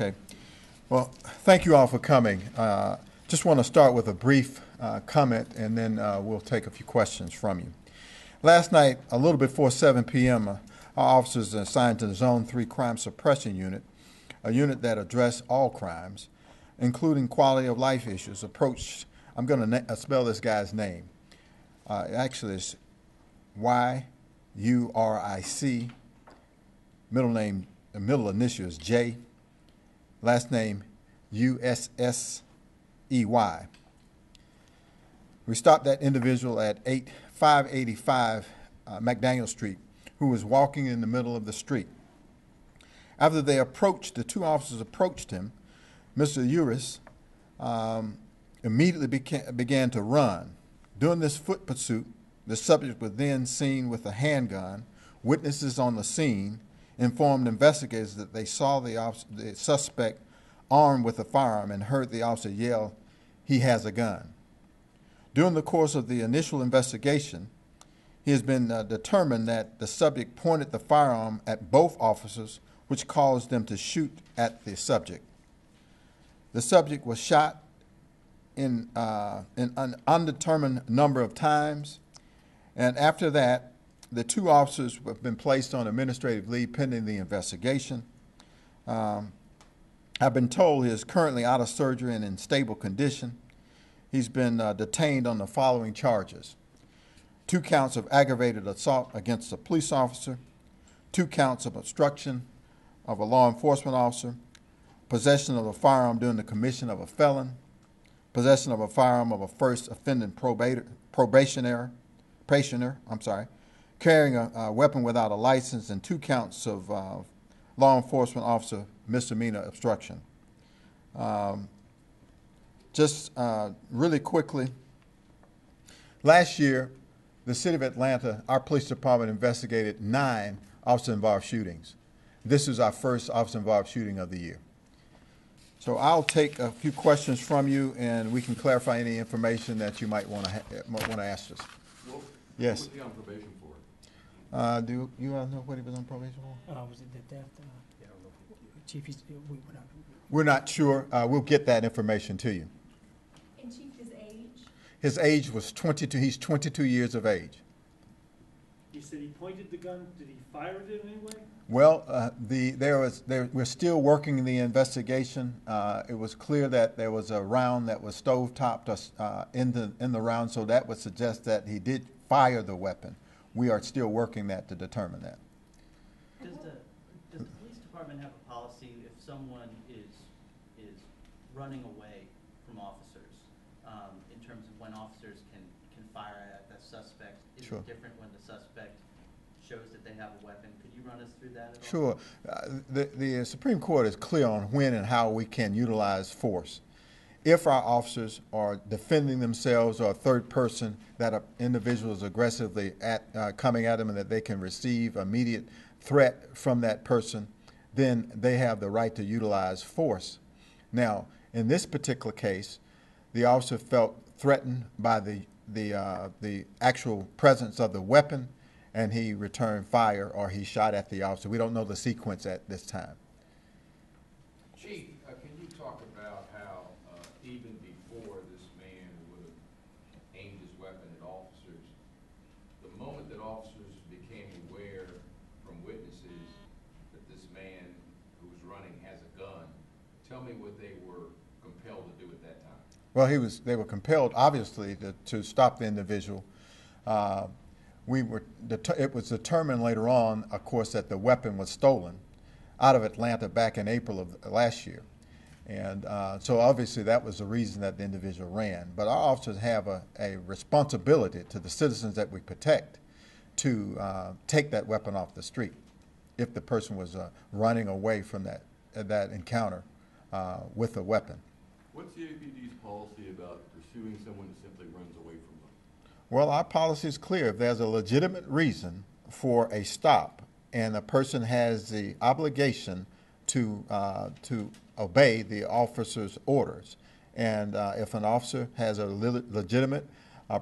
Okay. Well, thank you all for coming. Just want to start with a brief comment, and then we'll take a few questions from you. Last night, a little before 7 p.m., our officers assigned to the Zone 3 Crime Suppression Unit, a unit that addressed all crimes, including quality of life issues, approached. I'm going to spell this guy's name. Actually, it's Y-U-R-I-C. Middle initial is J. Last name U-S-S-E-Y. We stopped that individual at 585 McDaniel Street, who was walking in the middle of the street. After the two officers approached him, Mr. Uris immediately began to run. During this foot pursuit, the subject was then seen with a handgun. Witnesses on the scene informed investigators that they saw the suspect armed with a firearm and heard the officer yell, "He has a gun." During the course of the initial investigation, it has been determined that the subject pointed the firearm at both officers, which caused them to shoot at the subject. The subject was shot in an undetermined number of times, and after that, the two officers have been placed on administrative leave pending the investigation. I've been told he is currently out of surgery and in stable condition. He's been detained on the following charges: 2 counts of aggravated assault against a police officer, 2 counts of obstruction of a law enforcement officer, possession of a firearm during the commission of a felon, possession of a firearm of a first offending probationer, carrying a weapon without a license, and 2 counts of law enforcement officer misdemeanor obstruction. Really quickly, last year, the city of Atlanta, our police department investigated 9 officer-involved shootings. This is our first officer-involved shooting of the year. So I'll take a few questions from you, and we can clarify any information that you might want to ask us. Well, yes. What was he on probation for? Do you know what he was on probation for? Was it the theft? Chief, We're not sure. We'll get that information to you. And Chief, his age? His age was 22. He's 22 years of age. You said he pointed the gun. Did he fire it in any way? Well, we're still working the investigation. It was clear that there was a round that was stove-topped in the round, so that would suggest that he did fire the weapon. We are still working that to determine that. Does the police department have a policy if someone is running away from officers, in terms of when officers can fire at the suspect? Is Sure. it different when the suspect shows that they have a weapon? Could you run us through that at all? Sure. The Supreme Court is clear on when and how we can utilize force. If our officers are defending themselves or a third person, that an individual is aggressively coming at them and that they can receive immediate threat from that person, then they have the right to utilize force. Now, in this particular case, the officer felt threatened by the actual presence of the weapon, and he returned fire, or he shot at the officer. We don't know the sequence at this time. Chief, can you talk about how even before this man would have aimed his weapon at officers, the moment that officers became aware from witnesses that this man who was running has a gun, tell me what they were compelled to do at that time? Well, they were compelled, obviously, to stop the individual. It was determined later on, of course, that the weapon was stolen out of Atlanta back in April of last year. And so obviously that was the reason that the individual ran. But our officers have a responsibility to the citizens that we protect to take that weapon off the street if the person was running away from that encounter with a weapon. What's the APD's policy about pursuing someone who simply runs away from them? Well, our policy is clear. If there's a legitimate reason for a stop and a person has the obligation to obey the officer's orders, and if an officer has a legitimate,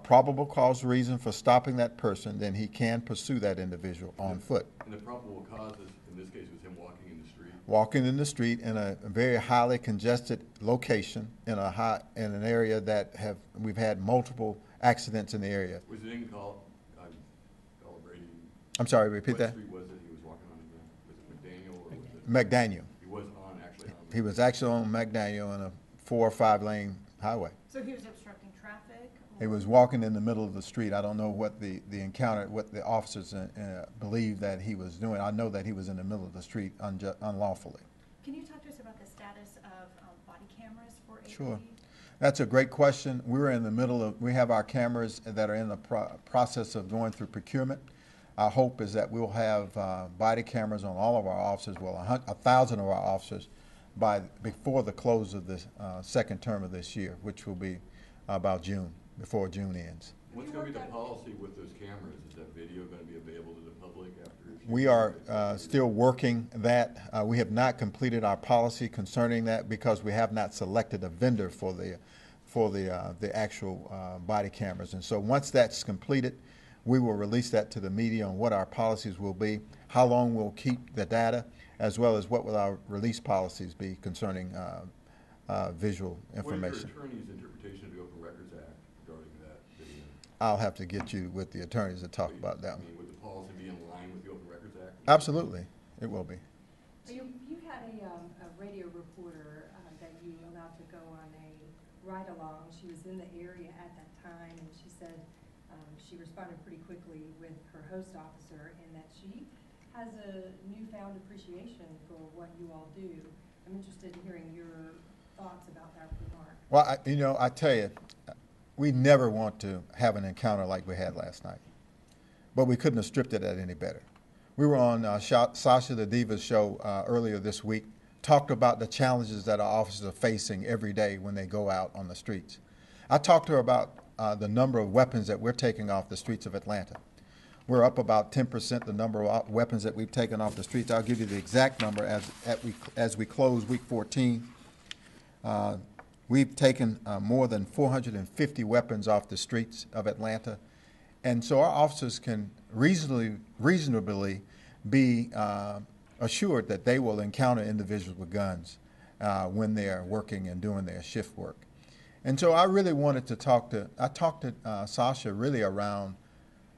probable cause reason for stopping that person, then he can pursue that individual on foot. And the probable cause in this case was him walking in the street? walking in the street in a very highly congested location in an area that we've had multiple accidents in the area. Was it in Brady? I'm sorry, repeat What that. street was it he was walking on again? Was it McDaniel or was it? McDaniel. He was actually on. He was actually on McDaniel in a 4 or 5 lane highway. So he was obstructing traffic? He was walking in the middle of the street. I don't know what the encounter, what the officers believed that he was doing. I know that he was in the middle of the street unlawfully. Can you talk to us about the status of body cameras for APD? Sure. That's a great question. We have our cameras that are in the process of going through procurement. Our hope is that we'll have body cameras on all of our officers, 1,000 of our officers, before the close of the second term of this year, which will be about June, before June ends. What's going to be the policy with those cameras? Is that video going to be available to the public after? We are still working that. We have not completed our policy concerning that because we have not selected a vendor for the actual body cameras. And so once that's completed, we will release that to the media on what our policies will be, how long we'll keep the data, as well as what will our release policies be concerning visual information. What is your attorney's interpretation of the Open Records Act regarding that video? I'll have to get you with the attorneys to talk about that I one. mean, would the policy be in line with the Open Records Act? Absolutely, it will be. You had a radio reporter that you allowed to go on a ride-along. She was in the area at that time, and she said she responded pretty quickly with her host officer, and that she has a newfound appreciation for what you all do. I'm interested in hearing your thoughts about that remark. Well, I tell you, we never want to have an encounter like we had last night, but we couldn't have stripped it at any better. We were on Sasha the Diva's show earlier this week, talked about the challenges that our officers are facing every day when they go out on the streets. I talked to her about the number of weapons that we're taking off the streets of Atlanta. We're up about 10% the number of weapons that we've taken off the streets. I'll give you the exact number as we close week 14. We've taken more than 450 weapons off the streets of Atlanta. And so our officers can reasonably be assured that they will encounter individuals with guns when they are working and doing their shift work. And so I really wanted to talked to Sasha really around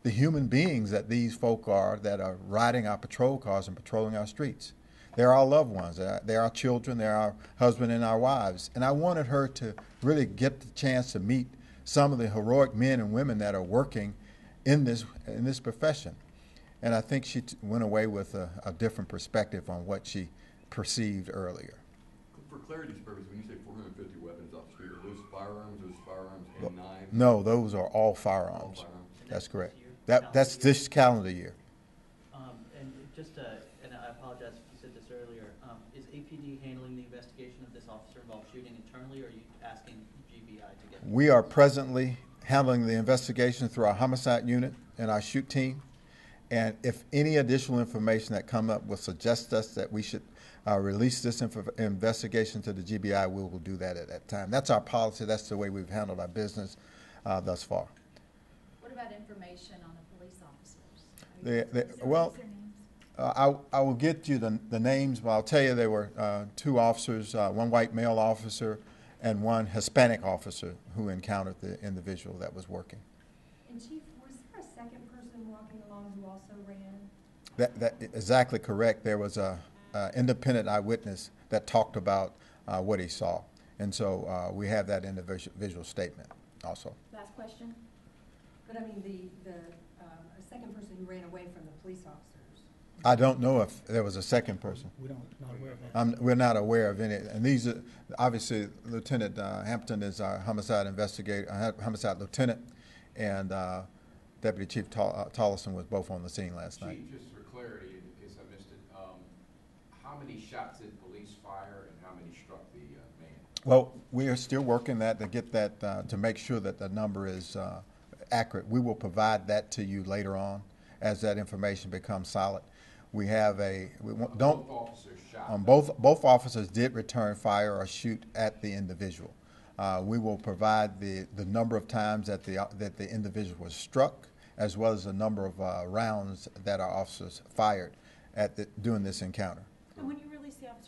the human beings that these folk are that are riding our patrol cars and patrolling our streets. They're our loved ones. They're our children. They're our husband and our wives. And I wanted her to really get the chance to meet some of the heroic men and women that are working in this profession. And I think she went away with a different perspective on what she perceived earlier. For clarity's purpose, when you say 450 weapons off the street, are those firearms and knives? No, those are all firearms. All firearms. That's correct. This year? That's this calendar year. And just, and I apologize if you said this earlier, is APD handling the investigation of this officer-involved shooting internally, or are you asking GBI to get? We are presently handling the investigation through our homicide unit and our shoot team. And if any additional information that come up will suggest us that we should release this investigation to the GBI, we will do that at that time. That's our policy. That's the way we've handled our business thus far. What about information on the police officers? Well, I will get you the names, but I'll tell you there were 2 officers, one white male officer and one Hispanic officer who encountered the individual that was working. And Chief, was there a second person walking along who also ran? That exactly correct. There was a independent eyewitness that talked about what he saw, and so we have that in the visual statement also. Last question. But I mean, a second person who ran away from the police officers. I don't know if there was a second person. We not aware of that. We're not aware of any. And these are, obviously, Lieutenant Hampton is our homicide investigator, homicide lieutenant, and Deputy Chief Tollison was both on the scene last night. Chief, just for clarity, in case I missed it, how many shots did police fire and how many struck the man? Well, we are still working that to get that to make sure that the number is accurate. We will provide that to you later on as that information becomes solid. We have Both officers shot. Both officers did return fire or shoot at the individual. We will provide the number of times that the individual was struck, as well as the number of rounds that our officers fired during this encounter. And when you release the officers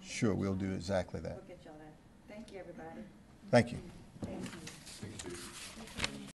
Sure, we'll do exactly that. We'll get y'all that. Thank you, everybody. Thank you.